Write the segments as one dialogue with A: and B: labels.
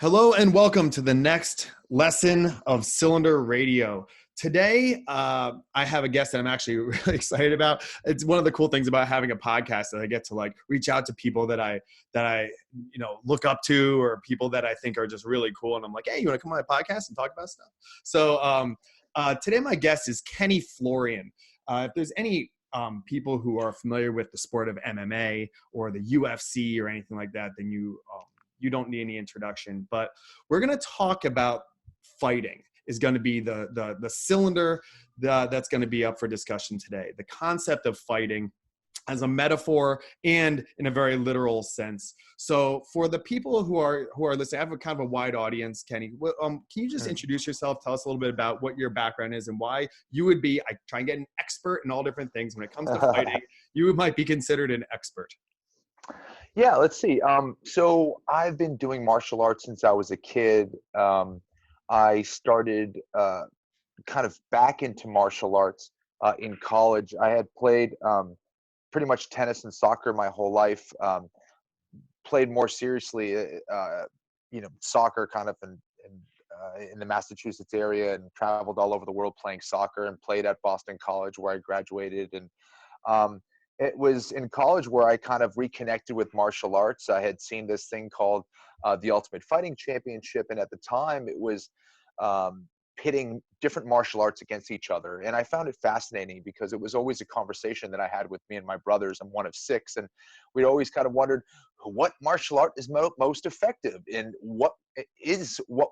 A: Hello and welcome to the next lesson of Cylinder Radio. Today, I have a guest that I'm actually really excited about. It's one of the cool things about having a podcast that I get to reach out to people that I look up to, or people that I think are just really cool. And I'm like, hey, you want to come on my podcast and talk about stuff? So today my guest is Kenny Florian. If there's any people who are familiar with the sport of MMA or the UFC or anything like that, then you don't need any introduction. But we're going to talk about fighting is going to be the cylinder that's going to be up for discussion today. The concept of fighting as a metaphor and in a very literal sense. So for the people who are listening, I have a kind of a wide audience, Kenny. Can you just introduce yourself? Tell us a little bit about what your background is and why you would be, I try and get an expert in all different things. When it comes to fighting, you might be considered an expert.
B: Yeah, let's see. So I've been doing martial arts since I was a kid. I started kind of back into martial arts in college. I had played pretty much tennis and soccer my whole life. Played more seriously, soccer kind of in the Massachusetts area, and traveled all over the world playing soccer, and played at Boston College where I graduated. And it was in college where I kind of reconnected with martial arts. I had seen this thing called the Ultimate Fighting Championship, and at the time it was pitting different martial arts against each other. And I found it fascinating because it was always a conversation that I had with me and my brothers. I'm one of six, and we'd always kind of wondered what martial art is most effective, and what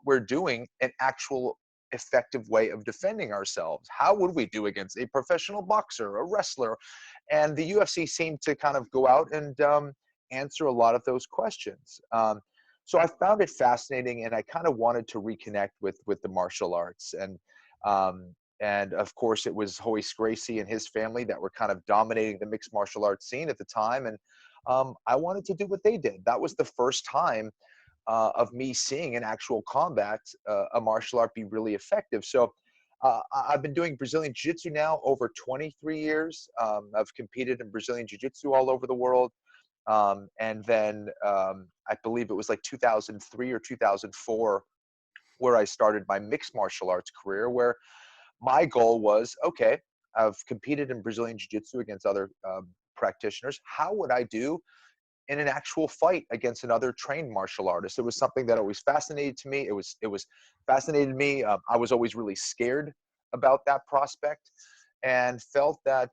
B: we're doing an actual effective way of defending ourselves. How would we do against a professional boxer, a wrestler? And the UFC seemed to kind of go out and answer a lot of those questions. So I found it fascinating, and I kind of wanted to reconnect with the martial arts. And of course, it was Hoist Gracie and his family that were kind of dominating the mixed martial arts scene at the time. And I wanted to do what they did. That was the first time of me seeing in actual combat a martial art be really effective. So I've been doing Brazilian Jiu-Jitsu now over 23 years. I've competed in Brazilian Jiu-Jitsu all over the world. And then I believe it was like 2003 or 2004 where I started my mixed martial arts career, where my goal was, okay, I've competed in Brazilian Jiu-Jitsu against other practitioners. How would I do in an actual fight against another trained martial artist? It was something that always fascinated to me. It was fascinated me. I was always really scared about that prospect, and felt that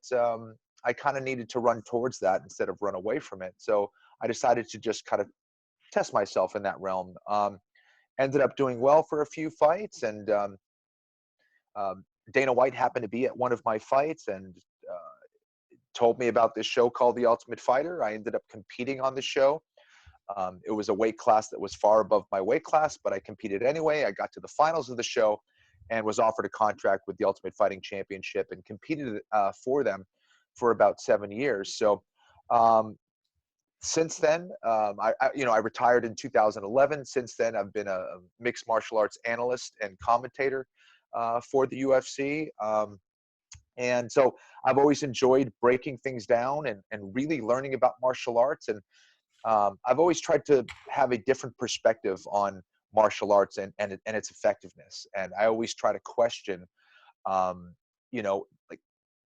B: I kind of needed to run towards that instead of run away from it. So I decided to just kind of test myself in that realm. Ended up doing well for a few fights, and Dana White happened to be at one of my fights and told me about this show called The Ultimate Fighter. I ended up competing on the show. It was a weight class that was far above my weight class, but I competed anyway. I got to the finals of the show and was offered a contract with the Ultimate Fighting Championship, and competed for them for about 7 years. So since then, I retired in 2011. Since then, I've been a mixed martial arts analyst and commentator for the UFC. And so I've always enjoyed breaking things down and really learning about martial arts. And I've always tried to have a different perspective on martial arts and its effectiveness. And I always try to question,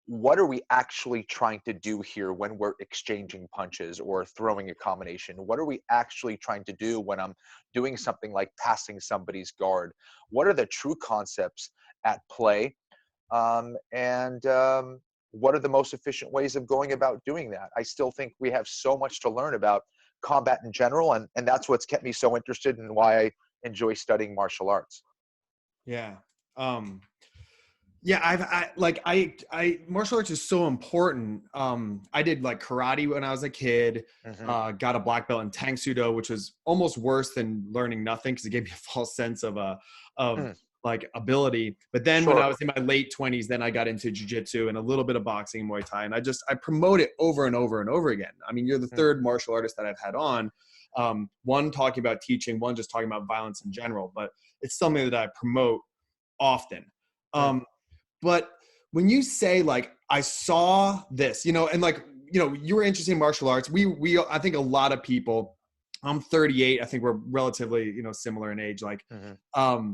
B: what are we actually trying to do here when we're exchanging punches or throwing a combination? What are we actually trying to do when I'm doing something like passing somebody's guard? What are the true concepts at play? What are the most efficient ways of going about doing that? I still think we have so much to learn about combat in general, and that's what's kept me so interested and why I enjoy studying martial arts.
A: Yeah. Martial arts is so important. I did like karate when I was a kid, got a black belt in Tang Sudo, which was almost worse than learning nothing because it gave me a false sense of ability. But then when I was in my late 20s, then I got into jiu-jitsu and a little bit of boxing and Muay Thai. And I promote it over and over and over again. I mean, you're the third martial artist that I've had on, one talking about teaching, one just talking about violence in general, but it's something that I promote often. But when you say I saw this, and you were interested in martial arts, I think a lot of people I'm 38. I think we're relatively, similar in age. Like,
B: Mm-hmm.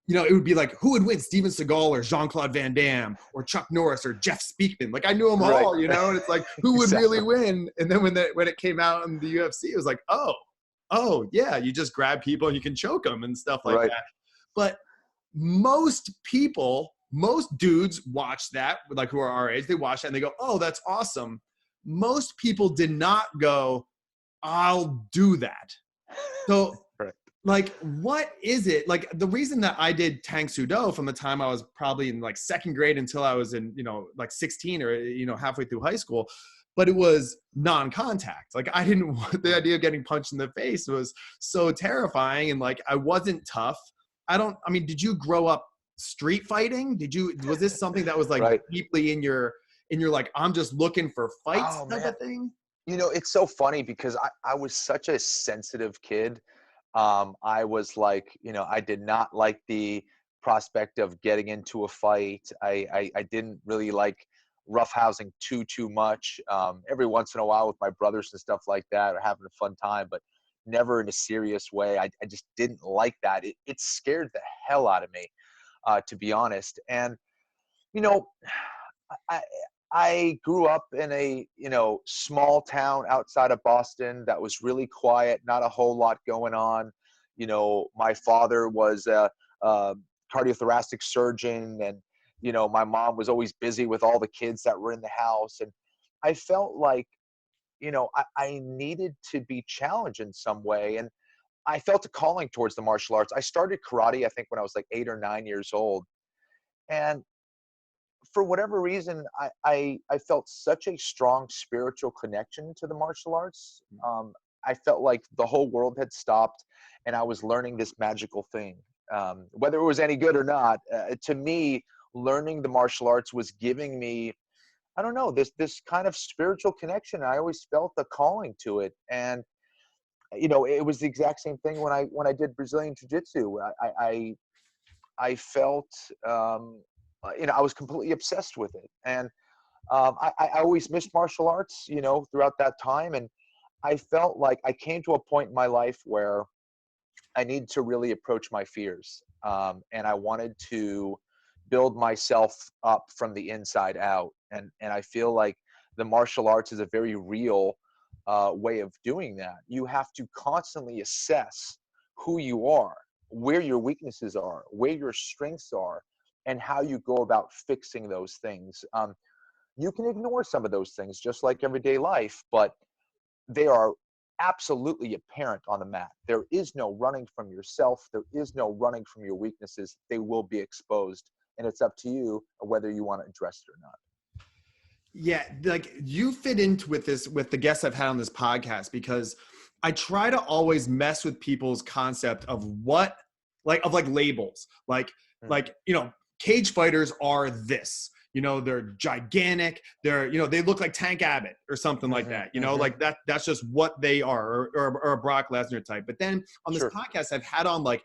A: it would be like, who would win, Steven Seagal or Jean-Claude Van Damme or Chuck Norris or Jeff Speakman? Like, I knew them
B: Right.
A: all, and it's like, who would really
B: Exactly.
A: win? And then when it came out in the UFC, it was like, oh yeah, you just grab people and you can choke them and stuff like
B: Right.
A: that. But most dudes watch that, like who are our age, they watch that and they go, oh, that's awesome. Most people did not go, I'll do that. So
B: Right.
A: like, what is it? Like, the reason that I did Tang Soo Do from the time I was probably in like second grade until I was in, like 16 or, halfway through high school, but it was non-contact. Like, I didn't want the idea of getting punched in the face was so terrifying. And like, I wasn't tough. Did you grow up street fighting? Was this something that was like
B: Right.
A: deeply in your like, I'm just looking for fights
B: Oh
A: type
B: man.
A: of thing?
B: It's so funny because I was such a sensitive kid. I was like, I did not like the prospect of getting into a fight. I didn't really like roughhousing too much. Every once in a while with my brothers and stuff like that, or having a fun time, but never in a serious way. I just didn't like that. It scared the hell out of me, to be honest. And you know, I I grew up in a small town outside of Boston that was really quiet, not a whole lot going on. My father was a cardiothoracic surgeon, and my mom was always busy with all the kids that were in the house, and I felt like I needed to be challenged in some way, and I felt a calling towards the martial arts. I started karate, I think, when I was like 8 or 9 years old, and for whatever reason, I felt such a strong spiritual connection to the martial arts. I felt like the whole world had stopped, and I was learning this magical thing. Whether it was any good or not, to me, learning the martial arts was giving me, I don't know, this kind of spiritual connection. I always felt a calling to it, and it was the exact same thing when I did Brazilian Jiu-Jitsu. I felt, I was completely obsessed with it. And I always missed martial arts, throughout that time. And I felt like I came to a point in my life where I needed to really approach my fears. And I wanted to build myself up from the inside out. And I feel like the martial arts is a very real way of doing that. You have to constantly assess who you are, where your weaknesses are, where your strengths are, and how you go about fixing those things. You can ignore some of those things just like everyday life, but they are absolutely apparent on the mat. There is no running from yourself. There is no running from your weaknesses. They will be exposed, and it's up to you whether you want to address it or not.
A: Yeah, like you fit into with the guests I've had on this podcast, because I try to always mess with people's concept of what, like labels, like cage fighters are this. They're gigantic. They look like Tank Abbott or something like that. Like that's just what they are, or a Brock Lesnar type. But then on this
B: Sure.
A: podcast, I've had on like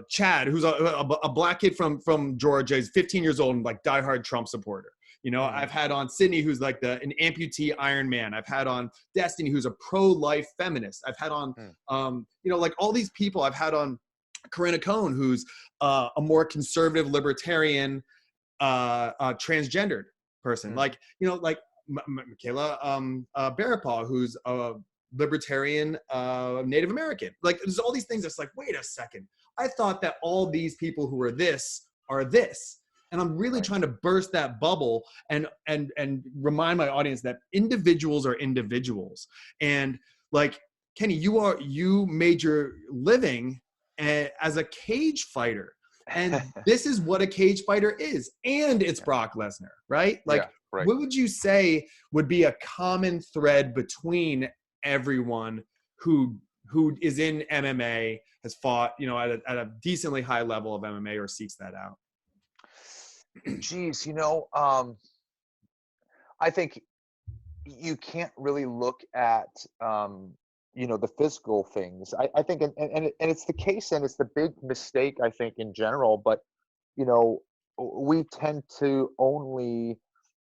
A: Chad, who's a black kid from Georgia. He's 15 years old and like diehard Trump supporter. I've had on Sydney, who's like an amputee Iron Man. I've had on Destiny, who's a pro-life feminist. I've had on, like all these people. I've had on Corinna Cohn, who's a more conservative libertarian, transgendered person. Like Michaela Barapaw, who's a libertarian Native American. Like there's all these things that's like, wait a second. I thought that all these people who are this are this. And I'm really trying to burst that bubble and remind my audience that individuals are individuals. And like, Kenny, you made your living as a cage fighter. And this is what a cage fighter is. And it's Brock Lesnar, right? Like,
B: right.
A: What would you say would be a common thread between everyone who is in MMA, has fought, at a decently high level of MMA or seeks that out?
B: Geez, I think you can't really look at the physical things. I think, and it's the case, and it's the big mistake I think in general. But we tend to only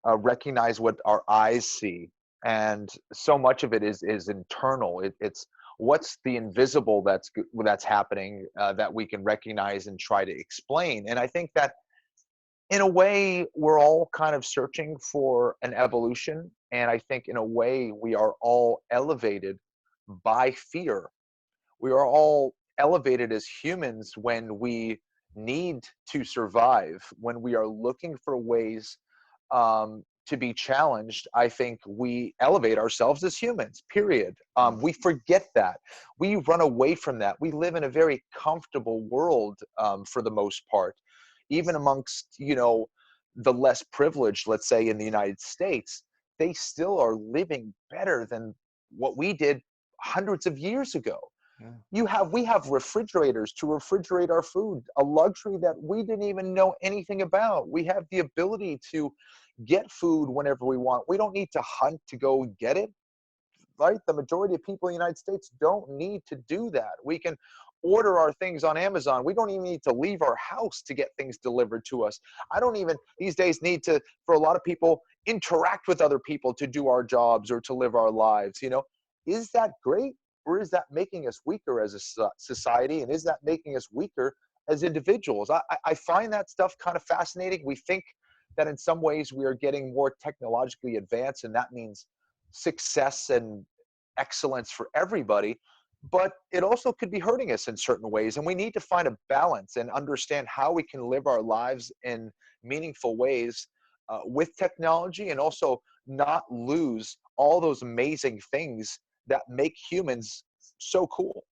B: recognize what our eyes see, and so much of it is internal. It's what's the invisible that's happening, that we can recognize and try to explain. And I think that in a way we're all kind of searching for an evolution, and I think in a way we are all elevated by fear. We are all elevated as humans when we need to survive, when we are looking for ways to be challenged. I think we elevate ourselves as humans, period. We forget that. We run away from that. We live in a very comfortable world, for the most part, even amongst, the less privileged, let's say in the United States. They still are living better than what we did hundreds of years ago. We have refrigerators to refrigerate our food, a luxury that we didn't even know anything about. We have the ability to get food whenever we want. We don't need to hunt to go get it, right? The majority of people in the United States don't need to do that. We can order our things on Amazon. We don't even need to leave our house to get things delivered to us. I don't even these days need to, for a lot of people, interact with other people to do our jobs or to live our lives. Is that great? Or is that making us weaker as a society? And is that making us weaker as individuals? I find that stuff kind of fascinating. We think that in some ways we are getting more technologically advanced, and that means success and excellence for everybody. But it also could be hurting us in certain ways. And we need to find a balance and understand how we can live our lives in meaningful ways, with technology, and also not lose all those amazing things that make humans so cool.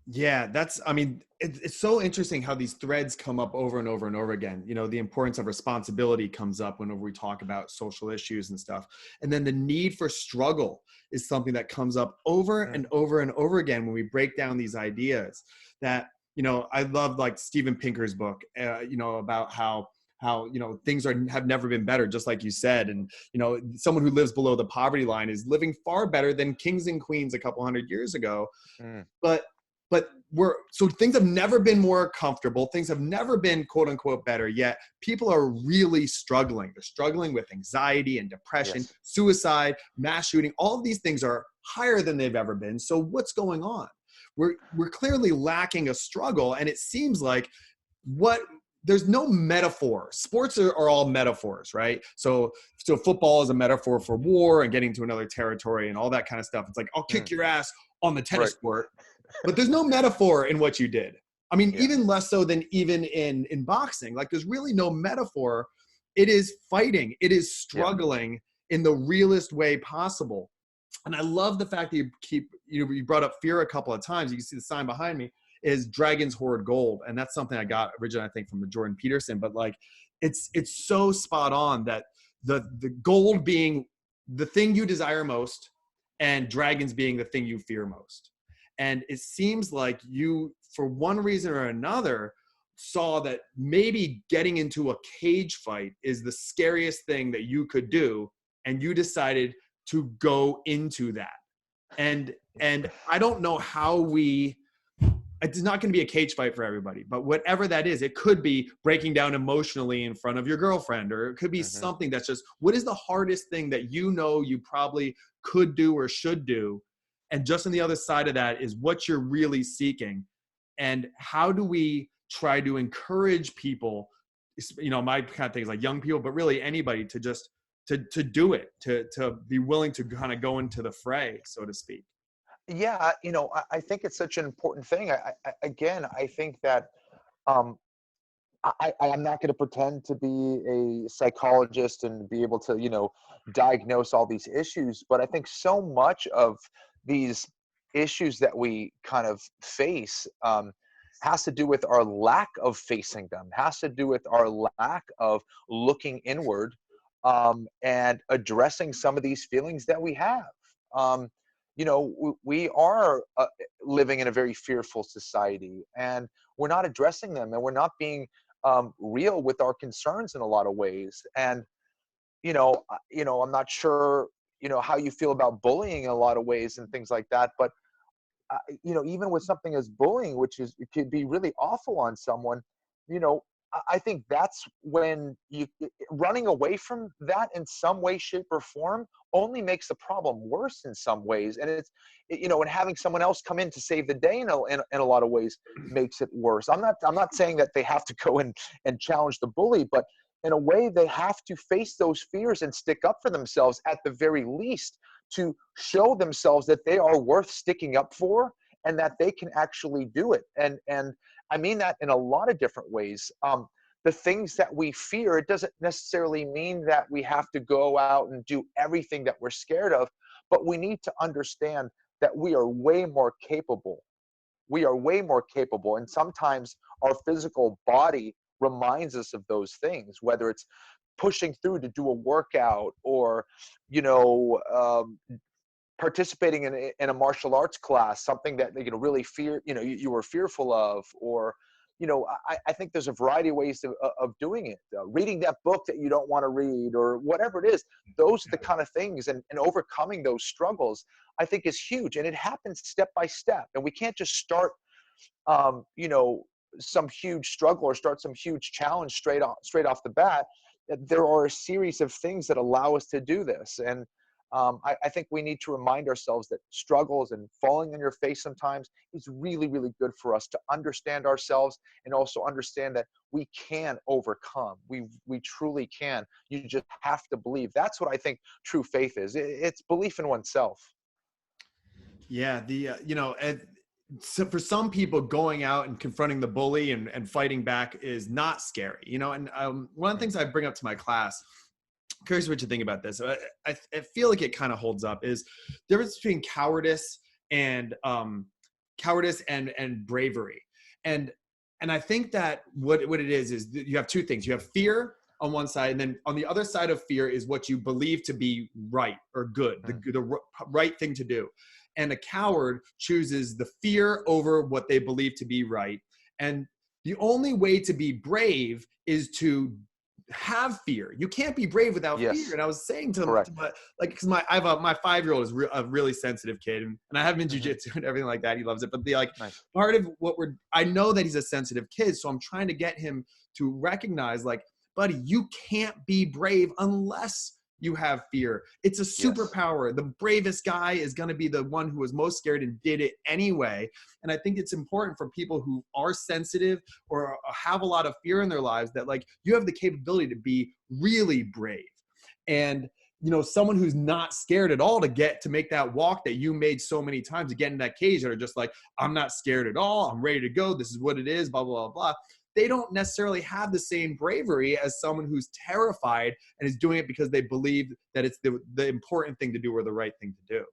A: Yeah, it's so interesting how these threads come up over and over and over again. The importance of responsibility comes up whenever we talk about social issues and stuff. And then the need for struggle is something that comes up over and over and over again when we break down these ideas that, I love like Steven Pinker's book, about how things have never been better, just like you said. And, someone who lives below the poverty line is living far better than kings and queens a couple hundred years ago. But so things have never been more comfortable. Things have never been quote unquote better, yet people are really struggling. They're struggling with anxiety and depression,
B: Yes.
A: suicide, mass shooting. All of these things are higher than they've ever been. So what's going on? We're clearly lacking a struggle. And it seems like there's no metaphor. Sports are all metaphors, right? So football is a metaphor for war and getting to another territory and all that kind of stuff. It's like, I'll kick your ass on the tennis court. But there's no metaphor in what you did. I mean, even less so than even in boxing. Like, there's really no metaphor. It is fighting. It is struggling in the realest way possible. And I love the fact that you brought up fear a couple of times. You can see the sign behind me is Dragons Hoard Gold. And that's something I got originally, I think, from Jordan Peterson. But like, it's so spot on that the gold being the thing you desire most and dragons being the thing you fear most. And it seems like you, for one reason or another, saw that maybe getting into a cage fight is the scariest thing that you could do. And you decided to go into that. And I don't know how it's not going to be a cage fight for everybody, but whatever that is, it could be breaking down emotionally in front of your girlfriend, or it could be something that's just, what is the hardest thing that you probably could do or should do? And just on the other side of that is what you're really seeking. And how do we try to encourage people, my kind of things like young people, but really anybody to just, to do it, to be willing to kind of go into the fray, so to speak.
B: Yeah, I think it's such an important thing. I think that I'm not going to pretend to be a psychologist and be able to, diagnose all these issues. But I think so much of these issues that we kind of face has to do with our lack of facing them, has to do with our lack of looking inward, and addressing some of these feelings that we have. We are living in a very fearful society, and we're not addressing them, and we're not being real with our concerns in a lot of ways. And I'm not sure how you feel about bullying in a lot of ways and things like that, but even with something as bullying, which is, it could be really awful on someone, I think that's when running away from that in some way, shape, or form only makes the problem worse in some ways. And and having someone else come in to save the day in a lot of ways makes it worse. I'm not saying that they have to go and challenge the bully, but in a way they have to face those fears and stick up for themselves at the very least, to show themselves that they are worth sticking up for and that they can actually do it. And I mean that in a lot of different ways. The things that we fear, it doesn't necessarily mean that we have to go out and do everything that we're scared of, but we need to understand that we are way more capable. We are way more capable. And sometimes our physical body reminds us of those things, whether it's pushing through to do a workout, or, participating in a martial arts class, something that really you were fearful of, or I think there's a variety of ways of doing it. Reading that book that you don't want to read, or whatever it is, those are the kind of things, and overcoming those struggles, I think, is huge. And it happens step by step. And we can't just start, some huge struggle or start some huge challenge straight off the bat. There are a series of things that allow us to do this. And I think we need to remind ourselves that struggles and falling on your face sometimes is really, really good for us to understand ourselves, and also understand that we can overcome. We truly can. You just have to believe. That's what I think true faith is. It's belief in oneself.
A: Yeah. So for some people, going out and confronting the bully and fighting back is not scary, and one of the things I bring up to my class, curious what you think about this. I feel like it kind of holds up, is the difference between cowardice and bravery. And I think that what it is you have two things. You have fear on one side, and then on the other side of fear is what you believe to be right or good, the right thing to do. And a coward chooses the fear over what they believe to be right. And the only way to be brave is to have fear. You can't be brave without fear. And I was saying to them, because my 5-year-old is a really sensitive kid, and I have him in jujitsu and everything like that. He loves it. But part of what I know that he's a sensitive kid, so I'm trying to get him to recognize, like, buddy, you can't be brave unless you have fear. It's a superpower. The bravest guy is going to be the one who was most scared and did it anyway. And I think it's important for people who are sensitive or have a lot of fear in their lives that, like, you have the capability to be really brave. And, someone who's not scared at all to make that walk that you made so many times, to get in that cage, that are just like, I'm not scared at all. I'm ready to go. This is what it is, blah, blah, blah, blah. They don't necessarily have the same bravery as someone who's terrified and is doing it because they believe that it's the important thing to do or the right thing to do.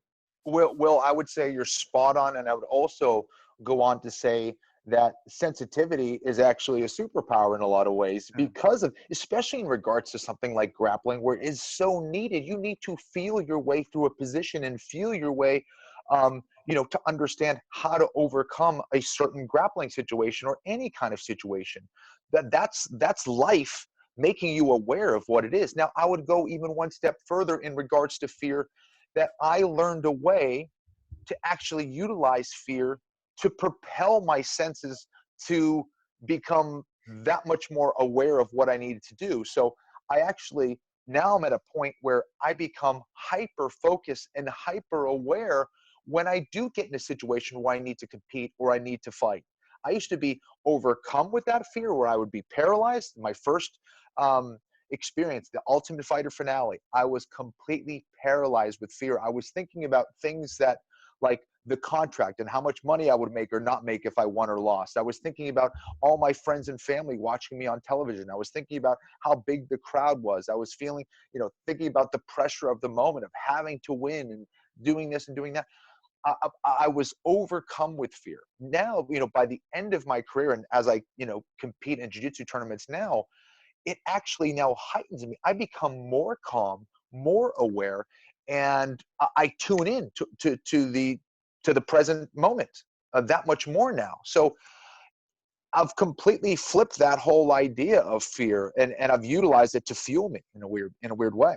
B: Will, I would say you're spot on. And I would also go on to say that sensitivity is actually a superpower in a lot of ways, because of, especially in regards to something like grappling, where it is so needed. You need to feel your way through a position and feel your way, to understand how to overcome a certain grappling situation or any kind of situation. That's life making you aware of what it is. Now, I would go even one step further in regards to fear, that I learned a way to actually utilize fear to propel my senses to become that much more aware of what I needed to do. So now I'm at a point where I become hyper focused and hyper aware when I do get in a situation where I need to compete or I need to fight. I used to be overcome with that fear, where I would be paralyzed. My first experience, the Ultimate Fighter finale, I was completely paralyzed with fear. I was thinking about things that, like the contract and how much money I would make or not make if I won or lost. I was thinking about all my friends and family watching me on television. I was thinking about how big the crowd was. I was feeling, thinking about the pressure of the moment of having to win and doing this and doing that. I was overcome with fear. Now, by the end of my career, and as I, compete in jiu-jitsu tournaments now, it actually now heightens me. I become more calm, more aware, and I tune in to the present moment that much more now. So I've completely flipped that whole idea of fear, and I've utilized it to fuel me in a weird way.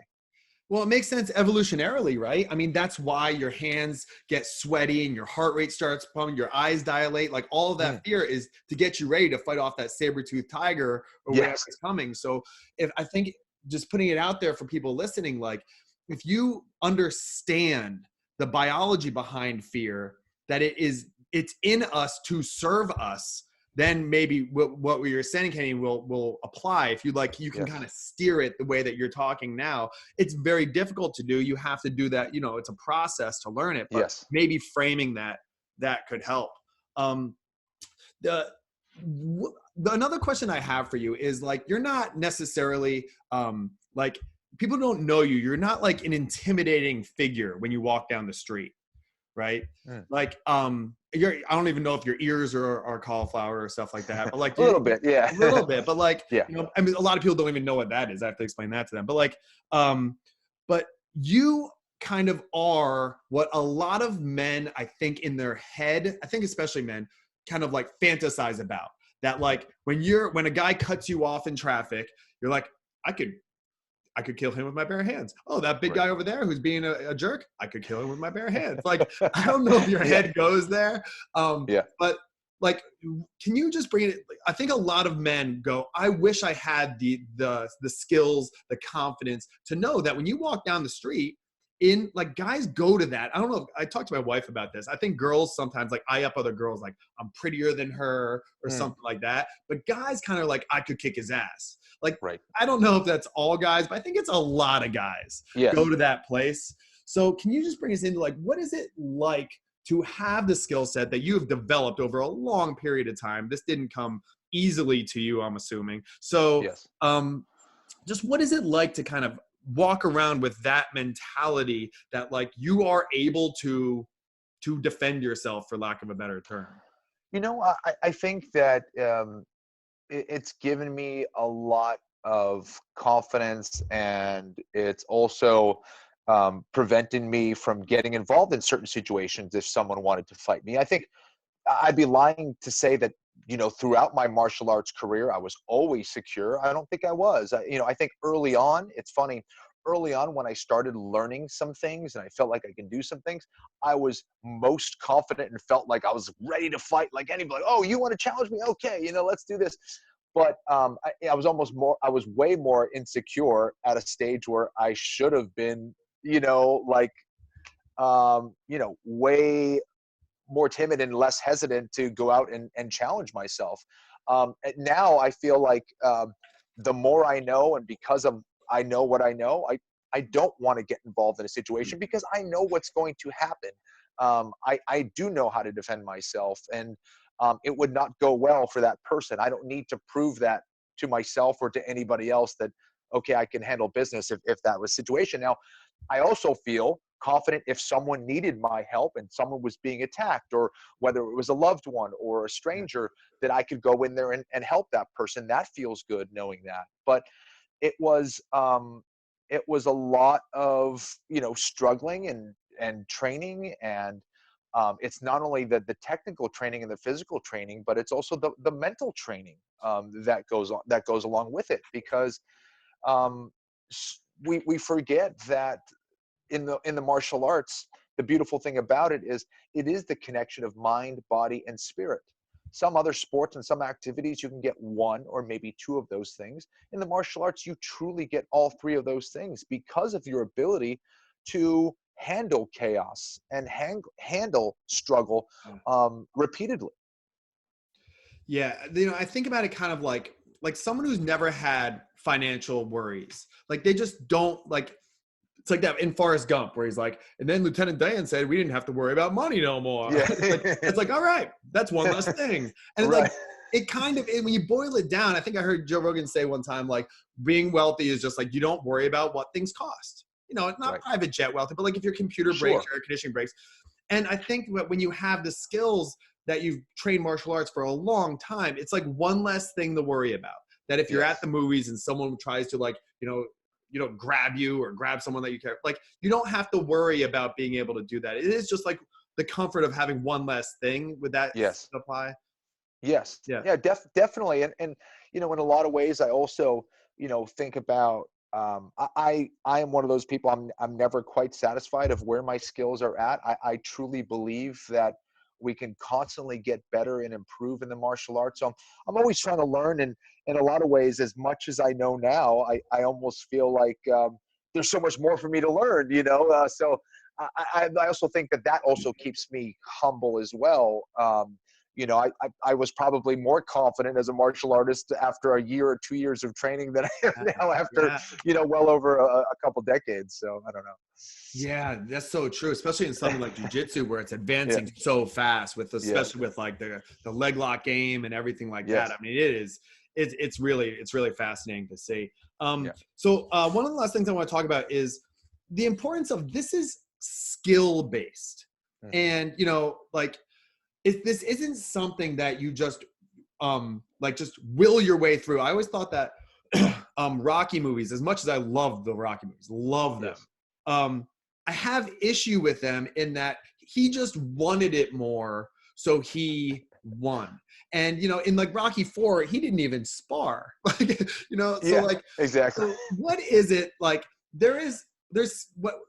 A: Well, it makes sense evolutionarily, right? I mean, that's why your hands get sweaty and your heart rate starts pumping, your eyes dilate. Like all of that fear is to get you ready to fight off that saber-toothed tiger or whatever
B: Yes.
A: is coming. So if I think just putting it out there for people listening, like if you understand the biology behind fear, that it's in us to serve us, then maybe what we were saying, Kenny, will apply. If you like, you can kind of steer it the way that you're talking now. It's very difficult to do. You have to do that. You know, it's a process to learn it, but maybe framing that could help. The another question I have for you is like, you're not necessarily like people don't know you. You're not like an intimidating figure when you walk down the street. Right. Like, I don't even know if your ears are cauliflower or stuff like that, but like
B: a little bit. Yeah.
A: A little bit, but like,
B: yeah.
A: you know, I mean, a lot of people don't even know what that is. I have to explain that to them, but like, but you kind of are what a lot of men, I think in their head, I think especially men kind of like fantasize about that. Like when a guy cuts you off in traffic, you're like, I could kill him with my bare hands. Oh, that big guy over there who's being a jerk, I could kill him with my bare hands. Like, I don't know if your head goes there. But like, can you just bring it? I think a lot of men go, I wish I had the skills, the confidence to know that when you walk down the street, like guys go to that. I don't know. I talked to my wife about this. I think girls sometimes like eye up other girls, like I'm prettier than her or something like that. But guys kind of like, I could kick his ass. Like, I don't know if that's all guys, but I think it's a lot of guys go to that place. So can you just bring us into like, what is it like to have the skill set that you have developed over a long period of time? This didn't come easily to you, I'm assuming. So just what is it like to kind of walk around with that mentality that like you are able to defend yourself, for lack of a better term?
B: You know, I think that it's given me a lot of confidence, and it's also prevented me from getting involved in certain situations if someone wanted to fight me. I think I'd be lying to say that, you know, throughout my martial arts career, I was always secure. I don't think I was. I think early on, it's funny, early on when I started learning some things and I felt like I can do some things, I was most confident and felt like I was ready to fight like anybody. Oh, you want to challenge me? Okay, you know, let's do this. But I was way more insecure at a stage where I should have been, you know, like, way more timid and less hesitant to go out and challenge myself. And now I feel like the more I know, and because of I know what I know, I don't want to get involved in a situation because I know what's going to happen. I do know how to defend myself, and it would not go well for that person. I don't need to prove that to myself or to anybody else that, okay, I can handle business if that was the situation. Now, I also feel confident if someone needed my help and someone was being attacked, or whether it was a loved one or a stranger, that I could go in there and help that person. That feels good knowing that. But it was a lot of, you know, struggling and training, and it's not only the technical training and the physical training, but it's also the mental training that goes along with it, because we forget that in the martial arts, the beautiful thing about it is the connection of mind, body, and spirit. Some other sports and some activities, you can get one or maybe two of those things. In the martial arts, you truly get all three of those things because of your ability to handle chaos and handle struggle repeatedly.
A: Yeah, you know, I think about it kind of like someone who's never had financial worries. Like they just don't like. It's like that in Forrest Gump where he's like, and then Lieutenant Dan said we didn't have to worry about money no more.
B: Yeah.
A: it's like, all right, that's one less thing. And it's like, it kind of, when you boil it down, I think I heard Joe Rogan say one time, like being wealthy is just like, you don't worry about what things cost. You know, it's not private jet wealthy, but like if your computer breaks, your air conditioning breaks. And I think that when you have the skills that you've trained martial arts for a long time, it's like one less thing to worry about. That if you're at the movies and someone tries to like, grab you or grab someone that you care, like you don't have to worry about being able to do that. It is just like the comfort of having one less thing. Would that apply?
B: Yes. Yeah, definitely. And, you know, in a lot of ways, I also, you know, think about I am one of those people. I'm never quite satisfied of where my skills are at. I truly believe that we can constantly get better and improve in the martial arts. So I'm always trying to learn, and in a lot of ways, as much as I know now, I almost feel like there's so much more for me to learn. So I also think that also keeps me humble as well. I was probably more confident as a martial artist after a year or 2 years of training than I am now after,
A: Yeah.
B: well over a couple decades. So I don't know.
A: Yeah, that's so true, especially in something like jujitsu where it's
B: Yeah.
A: advancing so fast
B: Yeah.
A: especially with like the leg lock game and everything like that.
B: Yes.
A: I mean, it's really fascinating to see.
B: Yeah.
A: So one of the last things I want to talk about is the importance of this is skill based.
B: Mhm.
A: And like this isn't something that you just like just will your way through. I always thought that Rocky movies, as much as I love the Rocky movies, love them.
B: Yes.
A: I have issue with them in that he just wanted it more, so he won. And in like Rocky 4, he didn't even spar. Like, so
B: Yeah.
A: like,
B: Exactly.
A: so what is it like? There's what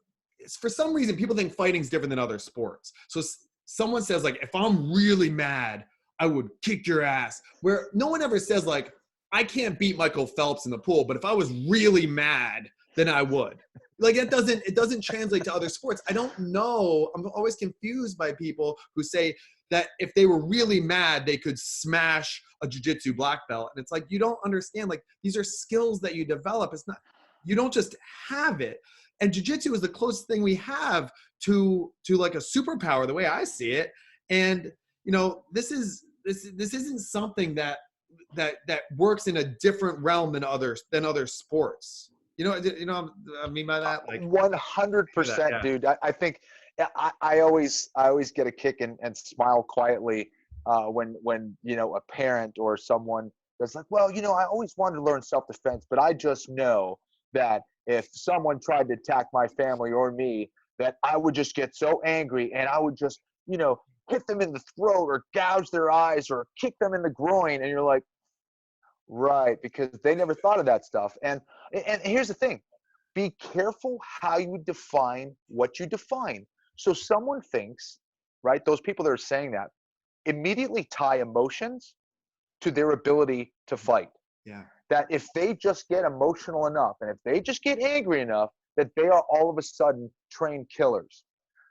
A: for some reason people think fighting's different than other sports. So someone says like, if I'm really mad, I would kick your ass. Where no one ever says like, I can't beat Michael Phelps in the pool, but if I was really mad, then I would. Like it doesn't translate to other sports. I don't know. I'm always confused by people who say that if they were really mad, they could smash a jiu-jitsu black belt. And it's like, you don't understand. Like these are skills that you develop. It's not, you don't just have it. And jiu-jitsu is the closest thing we have to like a superpower, the way I see it. And this isn't something that works in a different realm than other sports. I mean by that, like
B: 100%,
A: yeah,
B: dude. I think I always get a kick and smile quietly when a parent or someone that's like, well, I always wanted to learn self-defense, but I just know that if someone tried to attack my family or me, that I would just get so angry and I would just hit them in the throat or gouge their eyes or kick them in the groin. And you're like, right, because they never thought of that stuff. And here's the thing. Be careful how you define what you define. So someone thinks, right, those people that are saying that immediately tie emotions to their ability to fight.
A: yeah,
B: That if they just get emotional enough and if they just get angry enough, that they are all of a sudden trained killers.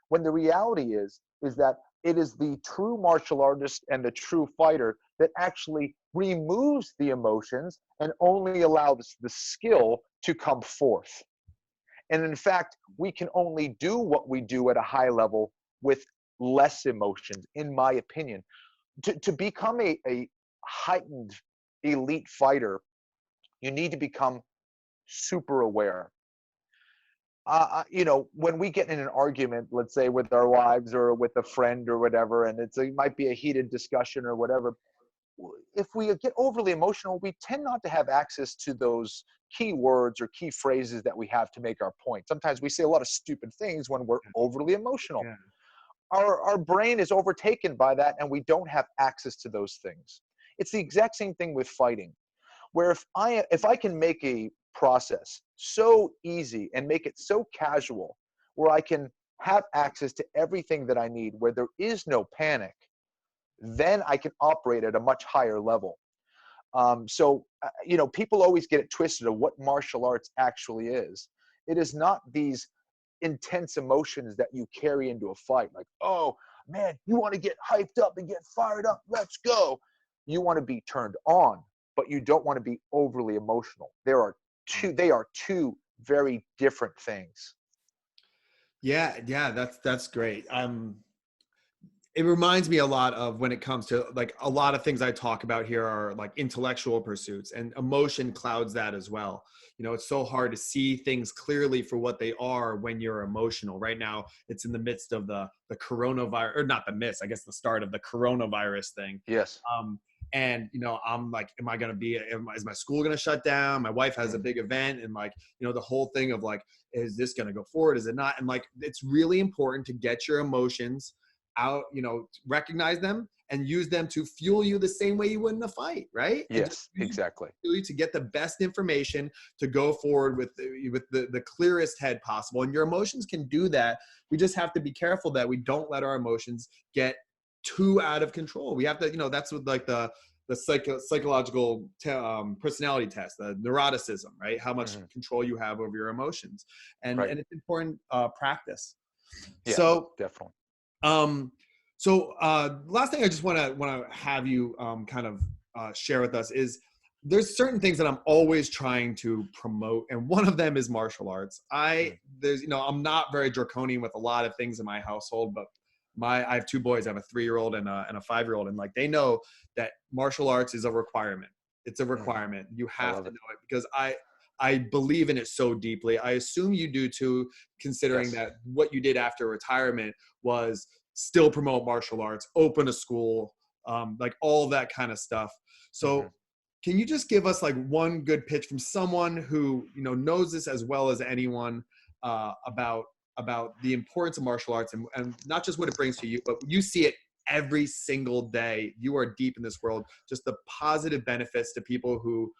B: When the reality is that it is the true martial artist and the true fighter that actually removes the emotions and only allows the skill to come forth. And in fact, we can only do what we do at a high level with less emotions, in my opinion. To become a heightened elite fighter, you need to become super aware. When we get in an argument, let's say with our wives or with a friend or whatever, and it might be a heated discussion or whatever, if we get overly emotional, we tend not to have access to those key words or key phrases that we have to make our point. Sometimes we say a lot of stupid things when we're overly emotional.
A: yeah,
B: Our brain is overtaken by that, and we don't have access to those things. It's the exact same thing with fighting, where if I can make a process so easy and make it so casual, where I can have access to everything that I need, where there is no panic, then I can operate at a much higher level. People always get it twisted of what martial arts actually is. It is not these intense emotions that you carry into a fight. Like, oh man, you want to get hyped up and get fired up. Let's go. You want to be turned on, but you don't want to be overly emotional. They are two very different things.
A: yeah. That's great. It reminds me a lot of when it comes to like a lot of things I talk about here are like intellectual pursuits, and emotion clouds that as well. It's so hard to see things clearly for what they are when you're emotional. Right now, it's in the midst of the coronavirus, or not the midst, I guess the start of the coronavirus thing.
B: Yes.
A: And I'm like, am I gonna be? Is my school gonna shut down? My wife has a big event, and like, the whole thing of like, is this gonna go forward? Is it not? And like, it's really important to get your emotions out, recognize them and use them to fuel you the same way you would in a fight, right? And just
B: Yes, exactly.
A: fuel you to get the best information to go forward with the clearest head possible. And your emotions can do that. We just have to be careful that we don't let our emotions get too out of control. We have to, that's what like the psychological personality test, the neuroticism, right? How much control you have over your emotions, and it's important practice.
B: Yeah,
A: So
B: definitely.
A: Last thing I just want to have you kind of share with us is there's certain things that I'm always trying to promote, and one of them is martial arts. I'm not very draconian with a lot of things in my household, but I have two boys. I have a 3-year-old and a 5-year-old, and like they know that martial arts is a requirement. It's a requirement. You have to know it because I believe in it so deeply. I assume you do too, considering that what you did after retirement was still promote martial arts, open a school, like all that kind of stuff. So can you just give us like one good pitch from someone who, knows this as well as anyone about the importance of martial arts and not just what it brings to you, but you see it every single day. You are deep in this world, just the positive benefits to people who,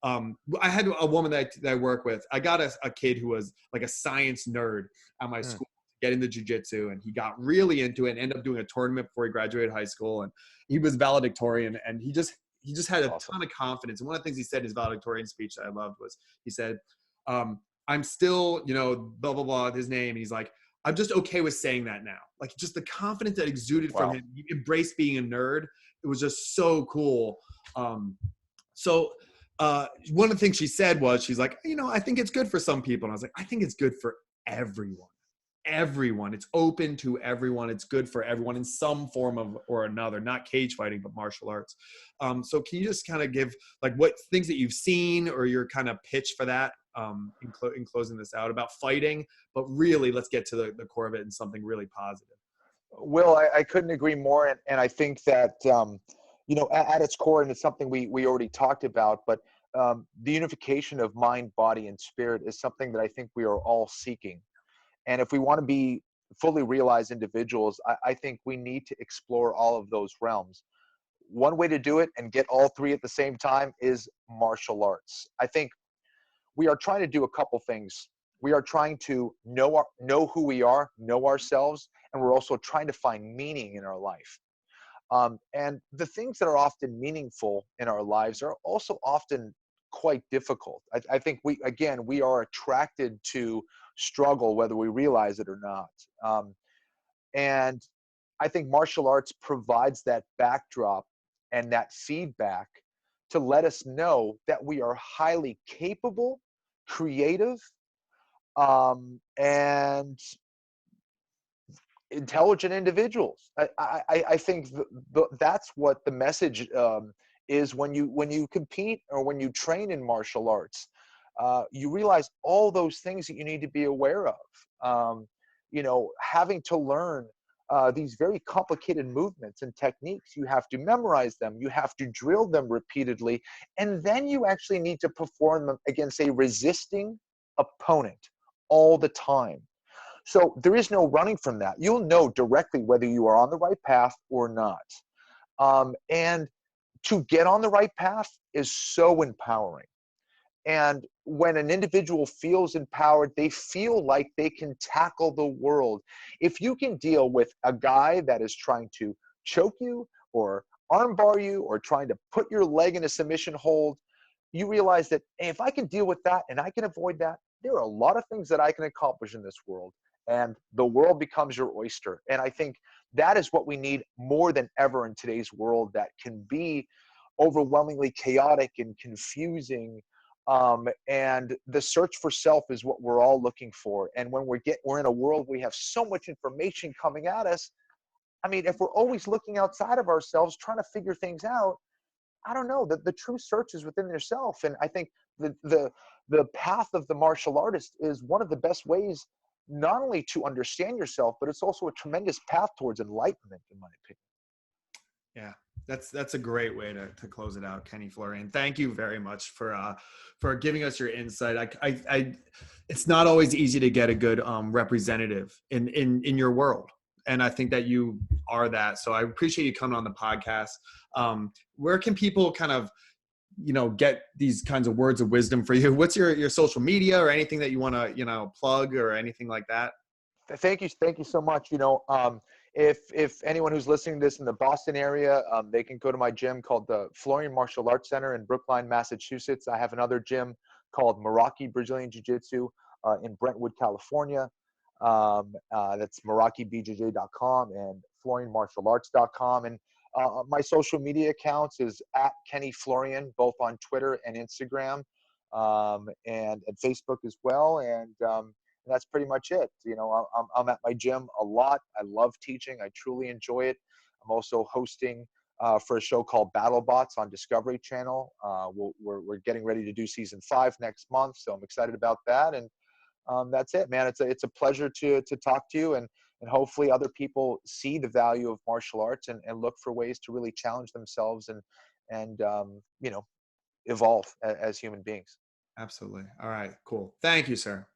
A: I had a woman that I work with. I got a kid who was like a science nerd at my school to get into jiu-jitsu, and he got really into it and ended up doing a tournament before he graduated high school. And he was valedictorian, and he just had a ton of confidence. And one of the things he said in his valedictorian speech that I loved was he said, I'm still, blah, blah, blah, his name. And he's like, I'm just okay with saying that now. Like just the confidence that exuded from him. He embraced being a nerd. It was just so cool. One of the things she said was, she's like, I think it's good for some people. And I was like, I think it's good for everyone. Everyone. It's open to everyone. It's good for everyone in some form of or another, not cage fighting, but martial arts. So can you just kind of give like what things that you've seen or your kind of pitch for that in closing this out about fighting, but really let's get to the core of it and something really positive.
B: Will, I couldn't agree more. And I think that, at its core, and it's something we already talked about, but the unification of mind, body, and spirit is something that I think we are all seeking. And if we want to be fully realized individuals, I think we need to explore all of those realms. One way to do it and get all three at the same time is martial arts. I think we are trying to do a couple things. We are trying to know who we are, know ourselves, and we're also trying to find meaning in our life. And the things that are often meaningful in our lives are also often quite difficult. I think we are attracted to struggle, whether we realize it or not. And I think martial arts provides that backdrop and that feedback to let us know that we are highly capable, creative, and intelligent individuals. I think that's what the message is when you compete or when you train in martial arts. You realize all those things that you need to be aware of. Having to learn these very complicated movements and techniques, you have to memorize them, you have to drill them repeatedly, and then you actually need to perform them against a resisting opponent all the time. So there is no running from that. You'll know directly whether you are on the right path or not. And to get on the right path is so empowering. And when an individual feels empowered, they feel like they can tackle the world. If you can deal with a guy that is trying to choke you or armbar you or trying to put your leg in a submission hold, you realize that, hey, if I can deal with that and I can avoid that, there are a lot of things that I can accomplish in this world. And the world becomes your oyster. And I think that is what we need more than ever in today's world, that can be overwhelmingly chaotic and confusing. And the search for self is what we're all looking for. And when we're in a world where we have so much information coming at us, I mean, if we're always looking outside of ourselves, trying to figure things out, I don't know, the true search is within yourself. And I think the path of the martial artist is one of the best ways not only to understand yourself, but it's also a tremendous path towards enlightenment, in my opinion.
A: Yeah, that's a great way to close it out, Kenny Florian. Thank you very much for giving us your insight. It's not always easy to get a good representative in your world. And I think that you are that. So I appreciate you coming on the podcast. Where can people kind of, get these kinds of words of wisdom for you? What's your social media or anything that you want to, plug or anything like that?
B: Thank you so much. If anyone who's listening to this in the Boston area, they can go to my gym called the Florian Martial Arts Center in Brookline, Massachusetts. I have another gym called Meraki Brazilian Jiu-Jitsu in Brentwood, California. That's merakibjj.com and florianmartialarts.com. And my social media accounts is at Kenny Florian, both on Twitter and Instagram, and Facebook as well. And that's pretty much it. I'm at my gym a lot. I love teaching. I truly enjoy it. I'm also hosting for a show called BattleBots on Discovery Channel. We're getting ready to do season 5 next month, so I'm excited about that. And that's it, man. It's a pleasure to talk to you, and hopefully other people see the value of martial arts and look for ways to really challenge themselves and evolve as human beings.
A: Absolutely. All right, cool. Thank you, sir.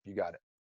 B: You got it.